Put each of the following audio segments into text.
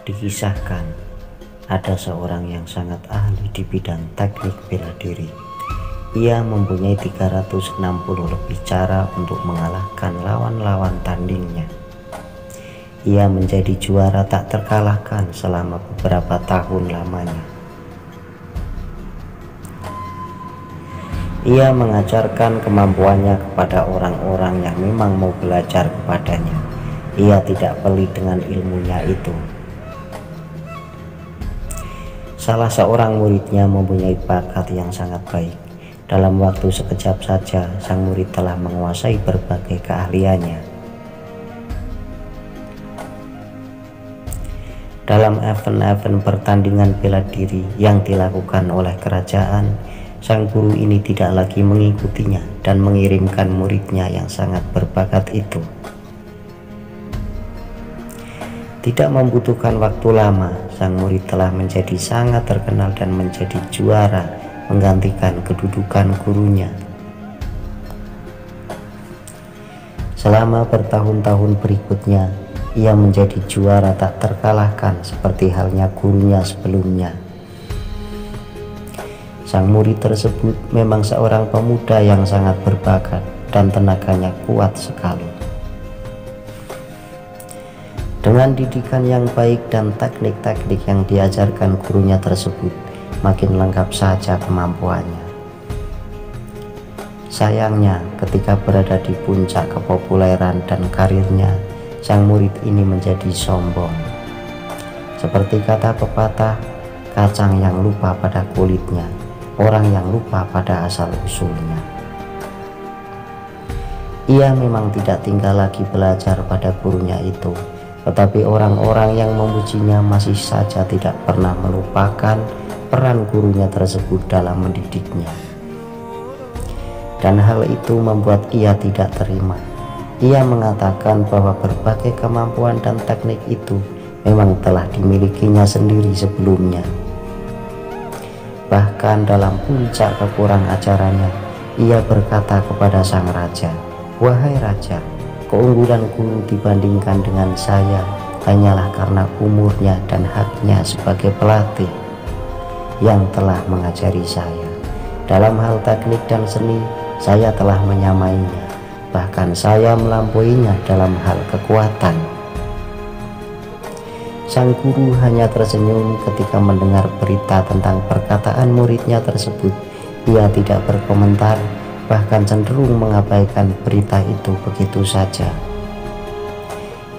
Dikisahkan, ada seorang yang sangat ahli di bidang teknik bela diri. Ia mempunyai 360 lebih cara untuk mengalahkan lawan-lawan tandingnya. Ia menjadi juara tak terkalahkan selama beberapa tahun lamanya. Ia mengajarkan kemampuannya kepada orang-orang yang memang mau belajar kepadanya. Ia tidak pelit dengan ilmunya itu. Salah seorang muridnya mempunyai bakat yang sangat baik. Dalam waktu sekejap saja, sang murid telah menguasai berbagai keahliannya. Dalam event-event pertandingan bela diri yang dilakukan oleh kerajaan, sang guru ini tidak lagi mengikutinya dan mengirimkan muridnya yang sangat berbakat itu. Tidak membutuhkan waktu lama, sang murid telah menjadi sangat terkenal dan menjadi juara, menggantikan kedudukan gurunya. Selama bertahun-tahun berikutnya, ia menjadi juara tak terkalahkan seperti halnya gurunya sebelumnya. Sang murid tersebut memang seorang pemuda yang sangat berbakat dan tenaganya kuat sekali. Dengan didikan yang baik dan teknik-teknik yang diajarkan gurunya tersebut, makin lengkap saja kemampuannya. Sayangnya, ketika berada di puncak kepopuleran dan karirnya, sang murid ini menjadi sombong. Seperti kata pepatah, kacang yang lupa pada kulitnya, orang yang lupa pada asal-usulnya. Ia memang tidak tinggal lagi belajar pada gurunya itu, tetapi orang-orang yang memujinya masih saja tidak pernah melupakan peran gurunya tersebut dalam mendidiknya. Dan hal itu membuat ia tidak terima. Ia mengatakan bahwa berbagai kemampuan dan teknik itu memang telah dimilikinya sendiri sebelumnya. Bahkan dalam puncak kekurang ajarannya, ia berkata kepada sang raja, "Wahai raja, keunggulan guru dibandingkan dengan saya hanyalah karena umurnya dan haknya sebagai pelatih yang telah mengajari saya. Dalam hal teknik dan seni, saya telah menyamainya, bahkan saya melampauinya dalam hal kekuatan." Sang guru hanya tersenyum ketika mendengar berita tentang perkataan muridnya tersebut. Ia tidak berkomentar, bahkan cenderung mengabaikan berita itu begitu saja.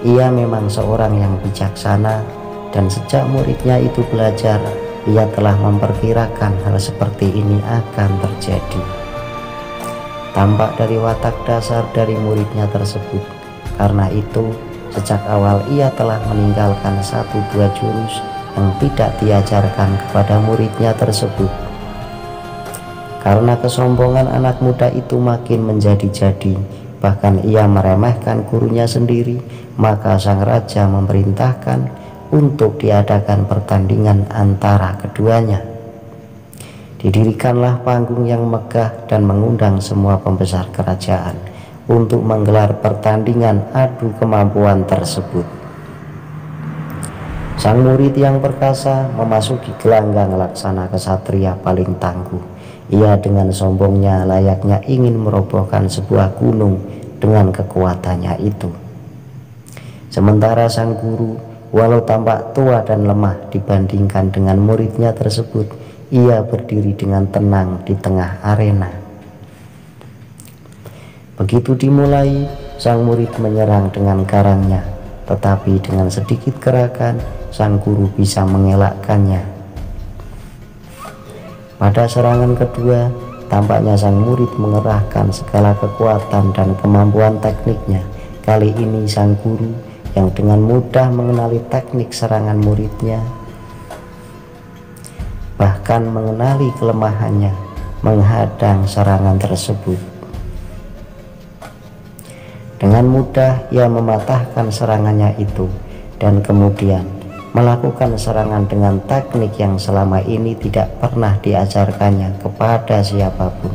Ia memang seorang yang bijaksana, dan sejak muridnya itu belajar, ia telah memperkirakan hal seperti ini akan terjadi. Tampak dari watak dasar dari muridnya tersebut. Karena itu, sejak awal ia telah meninggalkan 1-2 jurus yang tidak diajarkan kepada muridnya tersebut. Karena kesombongan anak muda itu makin menjadi-jadi, bahkan ia meremehkan gurunya sendiri, maka sang raja memerintahkan untuk diadakan pertandingan antara keduanya. Didirikanlah panggung yang megah dan mengundang semua pembesar kerajaan untuk menggelar pertandingan adu kemampuan tersebut. Sang murid yang perkasa memasuki gelanggang laksana kesatria paling tangguh. Ia dengan sombongnya layaknya ingin merobohkan sebuah gunung dengan kekuatannya itu. Sementara sang guru, walau tampak tua dan lemah dibandingkan dengan muridnya tersebut, ia berdiri dengan tenang di tengah arena. Begitu dimulai, sang murid menyerang dengan garangnya, tetapi dengan sedikit gerakan, sang guru bisa mengelakkannya. Pada serangan kedua, tampaknya sang murid mengerahkan segala kekuatan dan kemampuan tekniknya. Kali ini sang guru yang dengan mudah mengenali teknik serangan muridnya, bahkan mengenali kelemahannya, menghadang serangan tersebut. Dengan mudah ia mematahkan serangannya itu dan kemudian melakukan serangan dengan teknik yang selama ini tidak pernah diajarkannya kepada siapapun.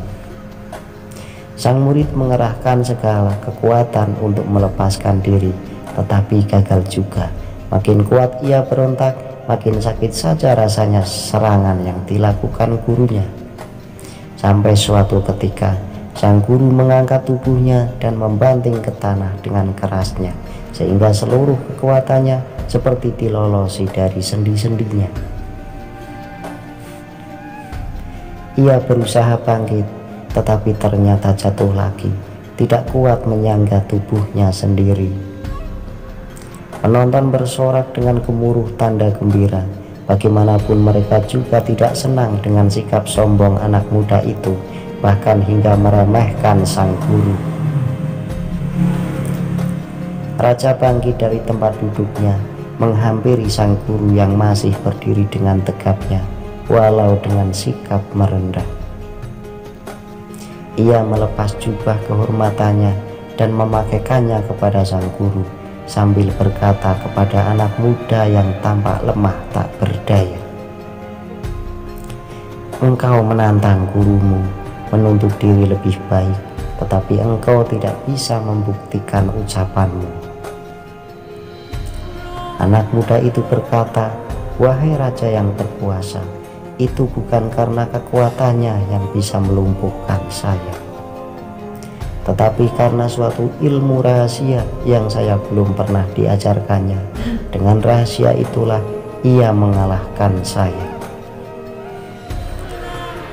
Sang murid mengerahkan segala kekuatan untuk melepaskan diri, tetapi gagal juga Makin kuat ia berontak, makin sakit saja rasanya serangan yang dilakukan gurunya. Sampai suatu ketika sang guru mengangkat tubuhnya dan membanting ke tanah dengan kerasnya, sehingga seluruh kekuatannya seperti dilolosi dari sendi-sendinya. Ia berusaha bangkit, tetapi ternyata jatuh lagi, tidak kuat menyangga tubuhnya sendiri. Penonton bersorak dengan gemuruh tanda gembira. Bagaimanapun mereka juga tidak senang dengan sikap sombong anak muda itu, bahkan hingga meremehkan sang guru. Raja bangkit dari tempat duduknya, menghampiri sang guru yang masih berdiri dengan tegapnya, walau dengan sikap merendah. Ia melepas jubah kehormatannya dan memakaikannya kepada sang guru, sambil berkata kepada anak muda yang tampak lemah tak berdaya, "Engkau menantang gurumu, menuntut diri lebih baik, tetapi engkau tidak bisa membuktikan ucapanmu." Anak muda itu berkata, "Wahai raja yang berkuasa, itu bukan karena kekuatannya yang bisa melumpuhkan saya, tetapi karena suatu ilmu rahasia yang saya belum pernah diajarkannya. Dengan rahasia itulah ia mengalahkan saya."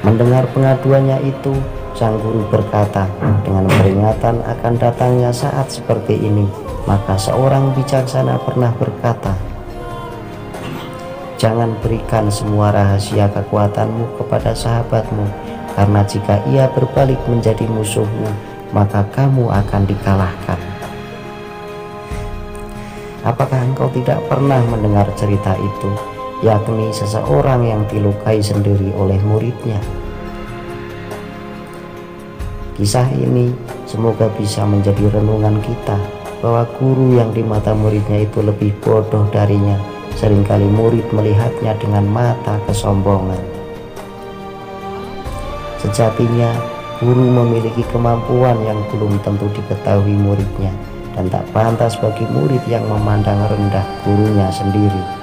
Mendengar pengaduannya itu, sang guru berkata, "Dengan peringatan akan datangnya saat seperti ini, maka seorang bijaksana pernah berkata, jangan berikan semua rahasia kekuatanmu kepada sahabatmu, karena jika ia berbalik menjadi musuhmu, maka kamu akan dikalahkan." Apakah engkau tidak pernah mendengar cerita itu, yakni seseorang yang dilukai sendiri oleh muridnya? Kisah ini semoga bisa menjadi renungan kita, bahwa guru yang di mata muridnya itu lebih bodoh darinya, seringkali murid melihatnya dengan mata kesombongan. Sejatinya guru memiliki kemampuan yang belum tentu diketahui muridnya, dan tak pantas bagi murid yang memandang rendah gurunya sendiri.